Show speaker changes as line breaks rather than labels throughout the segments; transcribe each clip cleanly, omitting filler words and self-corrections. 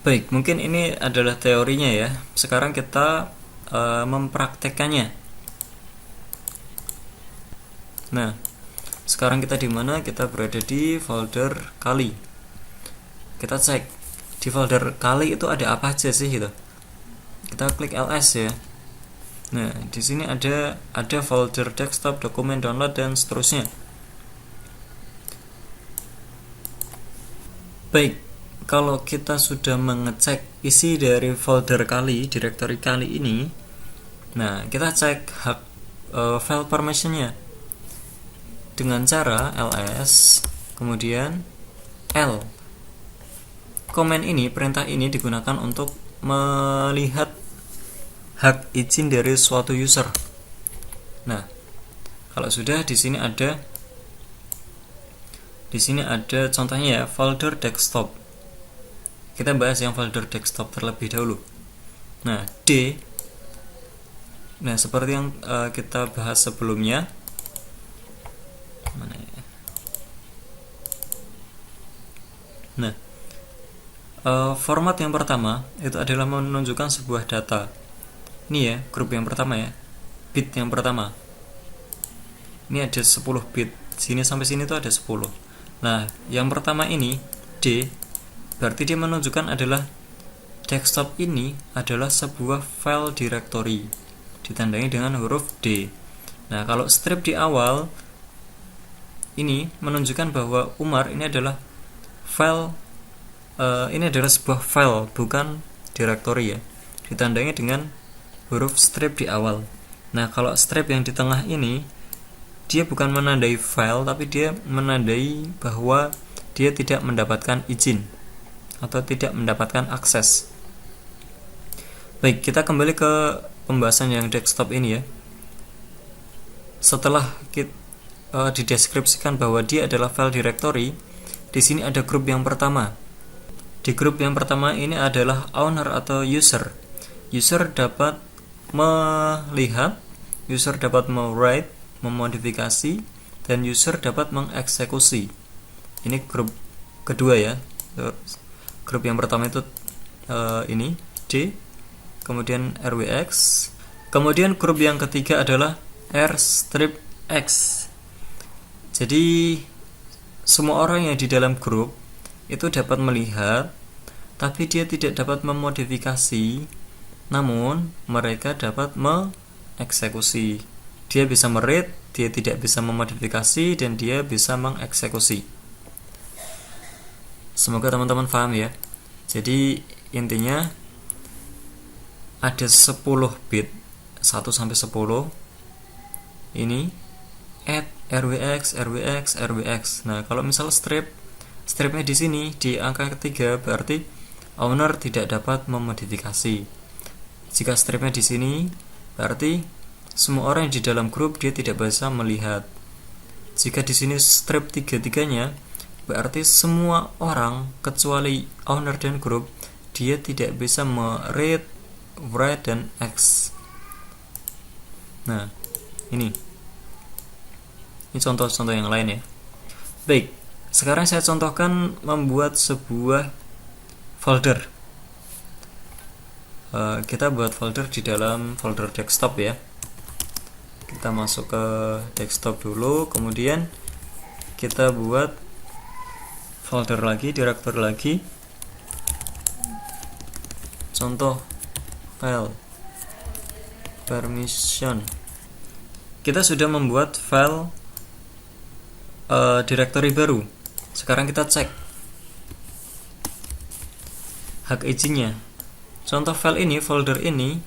Baik, mungkin ini adalah teorinya ya. Sekarang kita mempraktekkannya. Nah, sekarang kita di mana? Kita berada di folder kali. Kita cek di folder kali itu ada apa aja sih gitu. Kita klik ls ya. Nah, di sini ada folder desktop, dokumen, download dan seterusnya. Baik, kalau kita sudah mengecek isi dari folder kali, directory kali ini, nah kita cek hak file permissionnya dengan cara ls kemudian l. Komen ini, perintah ini digunakan untuk melihat hak izin dari suatu user. Nah, kalau sudah di sini ada contohnya ya, folder desktop. Kita bahas yang folder desktop terlebih dahulu. Nah, D. Nah, seperti yang kita bahas sebelumnya. Mana ya? Nah, format yang pertama itu adalah menunjukkan sebuah data. Ini ya, grup yang pertama ya. Bit yang pertama. Ini ada 10 bit. Sini sampai sini tuh ada 10. Nah, yang pertama ini D, berarti dia menunjukkan adalah desktop ini adalah sebuah file directory, ditandai dengan huruf D. Nah, kalau strip di awal ini menunjukkan bahwa Umar ini adalah file, ini adalah sebuah file, bukan directory ya, ditandai dengan huruf strip di awal. Nah, kalau strip yang di tengah ini dia bukan menandai file, tapi dia menandai bahwa dia tidak mendapatkan izin atau tidak mendapatkan akses. Baik, kita kembali ke pembahasan yang desktop ini ya. Setelah kita dideskripsikan bahwa dia adalah file directory, di sini ada grup yang pertama. Di grup yang pertama ini adalah owner atau user. User dapat melihat, user dapat write, memodifikasi, dan user dapat mengeksekusi. Ini grup kedua ya. Grup yang pertama itu ini D, kemudian RWX, kemudian grup yang ketiga adalah R strip X. Jadi semua orang yang di dalam grup itu dapat melihat, tapi dia tidak dapat memodifikasi, namun mereka dapat mengeksekusi. Dia bisa meread, dia tidak bisa memodifikasi, dan dia bisa mengeksekusi. Semoga teman-teman paham ya. Jadi intinya ada 10 bit 1 sampai 10. Ini add RWX, RWX, RWX. Nah, kalau misal stripnya di sini di angka ketiga, berarti owner tidak dapat memodifikasi. Jika stripnya di sini, berarti semua orang yang di dalam grup dia tidak bisa melihat. Jika di sini strip tiga-tiganya, berarti semua orang kecuali owner dan grup dia tidak bisa read, write, dan X. Nah, ini contoh-contoh yang lain ya. Baik, sekarang saya contohkan membuat sebuah folder. Kita buat folder di dalam folder desktop ya. Kita masuk ke desktop dulu, kemudian kita buat folder lagi, directory lagi. Contoh file permission. Kita sudah membuat file directory baru. Sekarang kita cek hak izinnya. Contoh file ini, folder ini,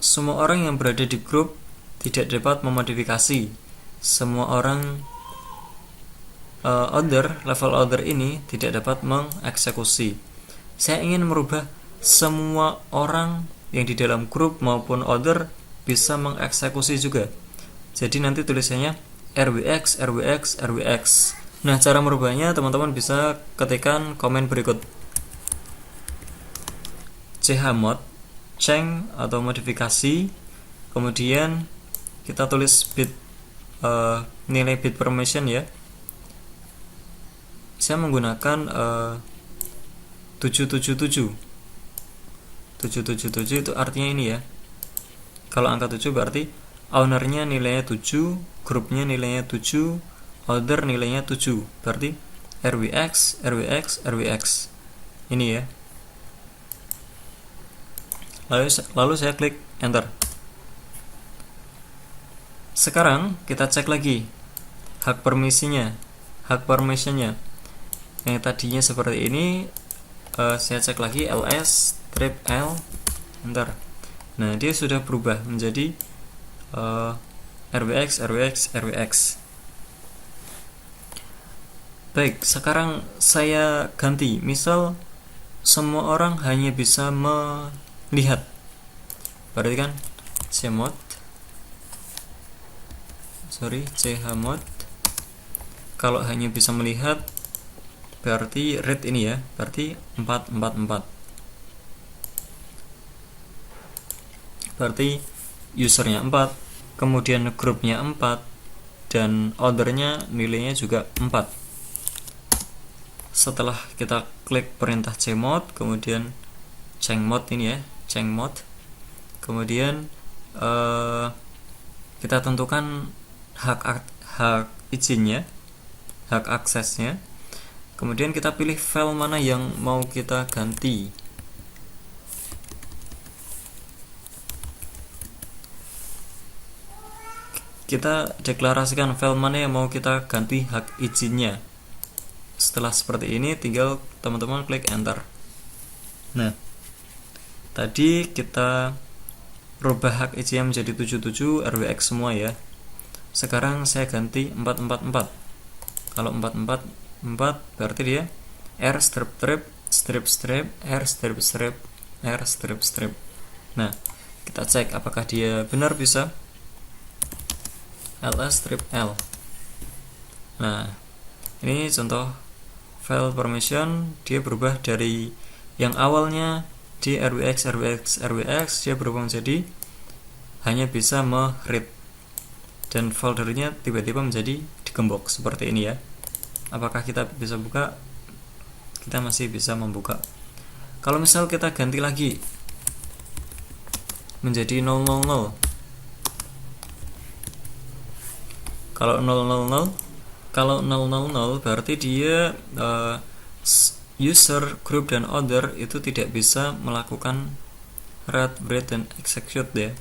semua orang yang berada di grup tidak dapat memodifikasi. Semua orang level order ini tidak dapat mengeksekusi. Saya ingin merubah semua orang yang di dalam grup maupun order bisa mengeksekusi juga. Jadi nanti tulisannya RWX, RWX, RWX. Nah, cara merubahnya teman-teman bisa ketikkan komen berikut. chmod change atau modifikasi, kemudian kita tulis bit nilai bit permission ya, saya menggunakan 777. 777 itu artinya ini ya. Kalau angka 7 berarti ownernya nilainya 7, grupnya nilainya 7, order nilainya 7. Berarti RWX, RWX, RWX. Ini ya. Lalu saya klik enter. Sekarang kita cek lagi hak permisinya, hak permissionnya. Yang tadinya seperti ini, saya cek lagi ls strip l enter. Nah, dia sudah berubah menjadi RWX, RWX, RWX. Baik, sekarang saya ganti. Misal semua orang hanya bisa melihat. Berarti kan chmod kalau hanya bisa melihat berarti read ini ya, berarti 444. Berarti usernya 4, kemudian grupnya 4, dan ordernya nilainya juga 4. Setelah kita klik perintah chmod, kemudian chmod ini ya, chmod, kemudian kita tentukan hak izinnya, hak aksesnya, kemudian kita pilih file mana yang mau kita ganti. Kita deklarasikan file mana yang mau kita ganti hak izinnya. Setelah seperti ini, tinggal teman-teman klik enter. Nah, tadi kita rubah hak izinnya menjadi 77 RWX semua ya. Sekarang saya ganti 444. Kalau 444 berarti dia R strip strip strip strip R strip strip R strip strip. Nah, kita cek apakah dia benar bisa. ls strip l. Nah, ini contoh file permission. Dia berubah dari yang awalnya di RWX RWX RWX, dia berubah menjadi hanya bisa me-read, dan foldernya tiba-tiba menjadi digembok seperti ini ya. Apakah kita bisa buka? Kita masih bisa membuka. Kalau misal kita ganti lagi menjadi 000, kalau 000 berarti dia user, group, dan order itu tidak bisa melakukan read, write, dan execute ya.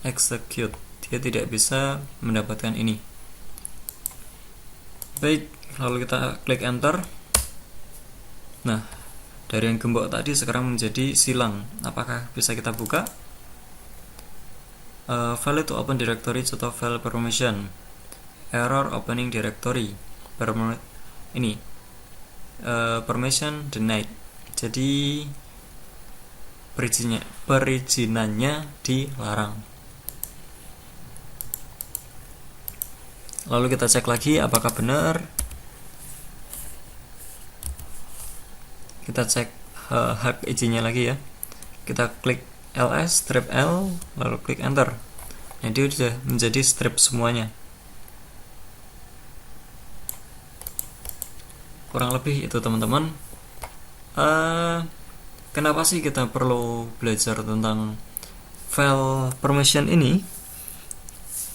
Execute, dia tidak bisa mendapatkan ini. Baik, lalu kita klik enter. Nah, dari yang gembok tadi sekarang menjadi silang. Apakah bisa kita buka? Failed to open directory atau file permission. Error opening directory. Ini permission denied. Jadi perizinannya dilarang. Lalu kita cek lagi apakah benar. Kita cek hak izinnya lagi ya. Kita klik ls strip l, lalu klik enter. Nah, dia sudah menjadi strip semuanya. Kurang lebih itu teman-teman. Kenapa sih kita perlu belajar tentang file permission ini?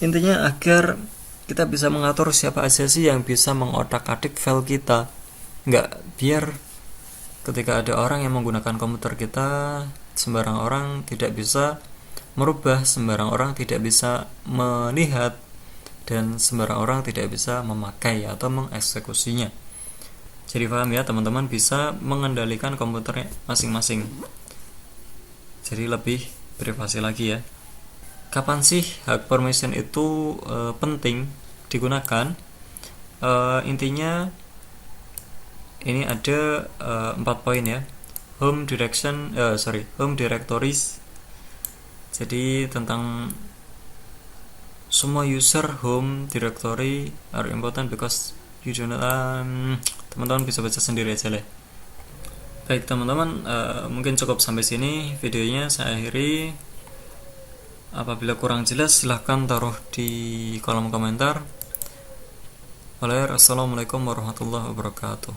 Intinya agar kita bisa mengatur siapa aja sih yang bisa mengotak-atik file kita. Nggak biar ketika ada orang yang menggunakan komputer kita, sembarang orang tidak bisa merubah, sembarang orang tidak bisa melihat, dan sembarang orang tidak bisa memakai atau mengeksekusinya. Jadi paham ya teman-teman, bisa mengendalikan komputernya masing-masing. Jadi lebih privasi lagi ya. Kapan sih hak permission itu penting digunakan? Intinya ini ada 4 poin ya. Home directories. Jadi tentang semua user home directory are important because you do not teman-teman bisa baca sendiri aja lah. Baik teman-teman, mungkin cukup sampai sini videonya saya akhiri. Apabila kurang jelas silahkan taruh di kolom komentar. Assalamualaikum warahmatullahi wabarakatuh.